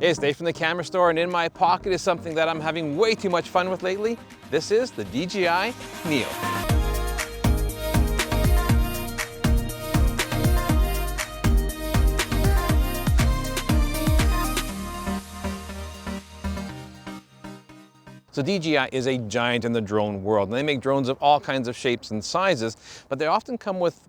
Hey, it's Dave from the Camera Store, and in my pocket is something that I'm having way too much fun with lately. This is the DJI Neo. So DJI is a giant in the drone world, and they make drones of all kinds of shapes and sizes, but they often come with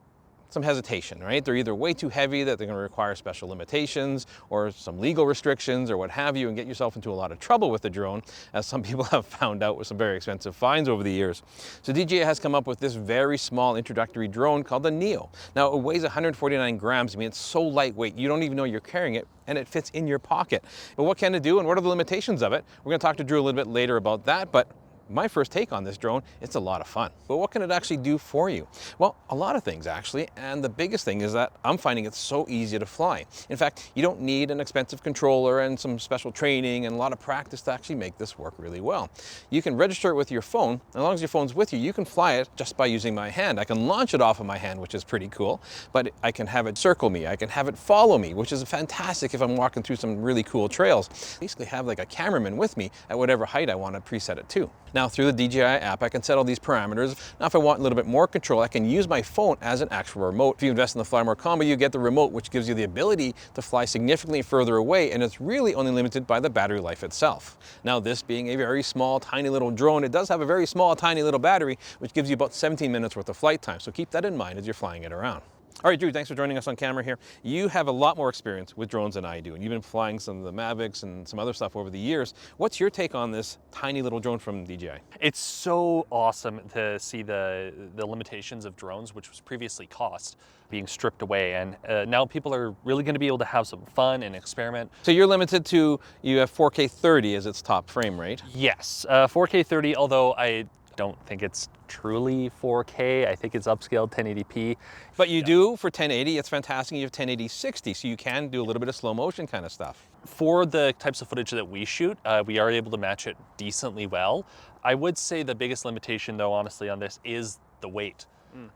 some hesitation, right? They're either way too heavy that they're going to require special limitations or some legal restrictions or what have you, and get yourself into a lot of trouble with the drone, as some people have found out with some very expensive fines over the years. So DJI has come up with this very small introductory drone called the Neo. Now it weighs 149 grams. I mean, it's so lightweight, you don't even know you're carrying it, and it fits in your pocket. But what can it do and what are the limitations of it? We're going to talk to Drew a little bit later about that, but my first take on this drone, it's a lot of fun. But what can it actually do for you? Well, a lot of things actually, and the biggest thing is that I'm finding it so easy to fly. In fact, you don't need an expensive controller and some special training and a lot of practice to actually make this work really well. You can register it with your phone, and as long as your phone's with you, you can fly it just by using my hand. I can launch it off of my hand, which is pretty cool, but I can have it circle me, I can have it follow me, which is fantastic if I'm walking through some really cool trails. Basically have like a cameraman with me at whatever height I want to preset it to. Now through the DJI app, I can set all these parameters. Now if I want a little bit more control, I can use my phone as an actual remote. If you invest in the Fly More combo, you get the remote, which gives you the ability to fly significantly further away, and it's really only limited by the battery life itself. Now this being a very small, tiny little drone, it does have a very small, tiny little battery, which gives you about 17 minutes worth of flight time. So keep that in mind as you're flying it around. All right, Drew, thanks for joining us on camera here. You have a lot more experience with drones than I do, and you've been flying some of the Mavics and some other stuff over the years. What's your take on this tiny little drone from DJI? It's so awesome to see the limitations of drones, which was previously cost, being stripped away, and now people are really going to be able to have some fun and experiment. So you're limited to, you have 4K 30 as its top frame rate? Yes, 4K 30, although I don't think it's truly 4K. I think it's upscaled 1080p. But you do for 1080, it's fantastic. You have 1080 60, so you can do a little bit of slow motion kind of stuff. For the types of footage that we shoot, we are able to match it decently well. I would say the biggest limitation though, honestly, on this is the weight.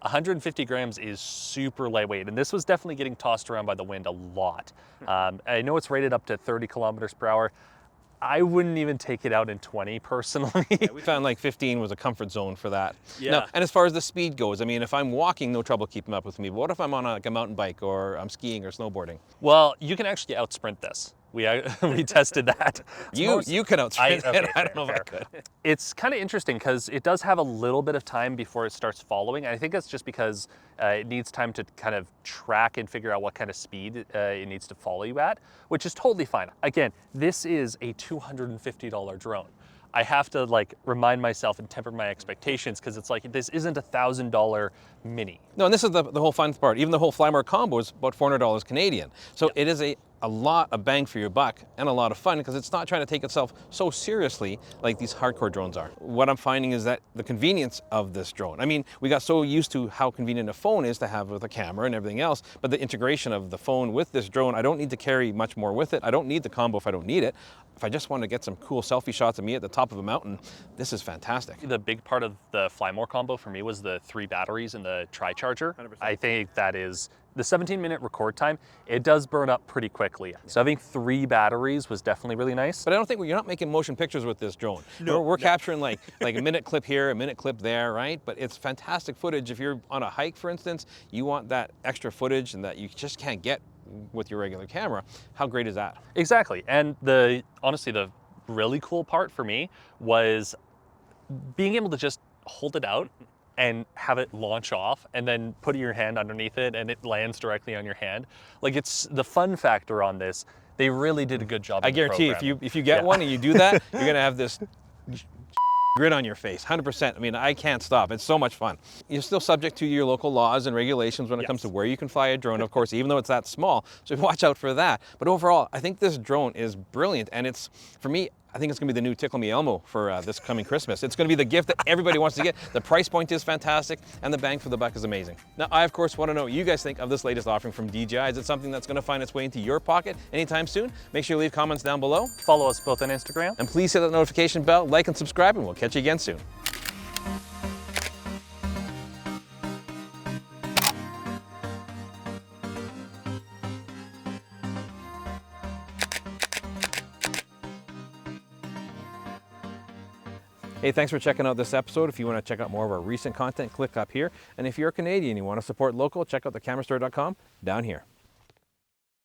150 grams is super lightweight, and this was definitely getting tossed around by the wind a lot. I know it's rated up to 30 kilometers per hour. I wouldn't even take it out in 20 personally. Yeah, we found like 15 was a comfort zone for that. Yeah. Now, and as far as the speed goes, I mean, if I'm walking, no trouble keeping up with me. But what if I'm on a mountain bike or I'm skiing or snowboarding? Well, you can actually outsprint this. We tested that. You can outsprint okay, it. I don't know if I could. It's kind of interesting because it does have a little bit of time before it starts following. I think that's just because it needs time to kind of track and figure out what kind of speed it needs to follow you at, which is totally fine. Again, this is a $250 drone. I have to like remind myself and temper my expectations because it's like, this isn't a $1,000 mini. No, and this is the whole fun part. Even the whole Fly More combo is about $400 Canadian. So Yep. it is a lot of bang for your buck and a lot of fun because it's not trying to take itself so seriously like these hardcore drones are. What I'm finding is that the convenience of this drone, I mean, we got so used to how convenient a phone is to have with a camera and everything else, but the integration of the phone with this drone, I don't need to carry much more with it. I don't need the combo if I don't need it. If I just want to get some cool selfie shots of me at the top of a mountain, this is fantastic. The big part of the Fly More combo for me was the 3 batteries and the tri-charger. 100%. I think that is the 17-minute record time. It does burn up pretty quickly. So having 3 batteries was definitely really nice. But I don't think you're not making motion pictures with this drone. No, we're no. capturing like a minute clip here, a minute clip there, right? But it's fantastic footage. If you're on a hike, for instance, you want that extra footage and that you just can't get with your regular camera. How great is that? Exactly. And honestly, the really cool part for me was being able to just hold it out and have it launch off and then put your hand underneath it and it lands directly on your hand. Like, it's the fun factor on this. They really did a good job. I guarantee if you get one and you do that, you're gonna have this grin on your face, 100%. I mean, I can't stop. It's so much fun. You're still subject to your local laws and regulations when it comes to where you can fly a drone, of course, even though it's that small. So watch out for that. But overall, I think this drone is brilliant. And it's, for me, I think it's going to be the new Tickle Me Elmo for this coming Christmas. It's going to be the gift that everybody wants to get. The price point is fantastic, and the bang for the buck is amazing. Now, I, of course, want to know what you guys think of this latest offering from DJI. Is it something that's going to find its way into your pocket anytime soon? Make sure you leave comments down below. Follow us both on Instagram. And please hit that notification bell, like and subscribe, and we'll catch you again soon. Hey, thanks for checking out this episode. If you want to check out more of our recent content, click up here. And if you're a Canadian, you want to support local, check out thecamerastore.com down here.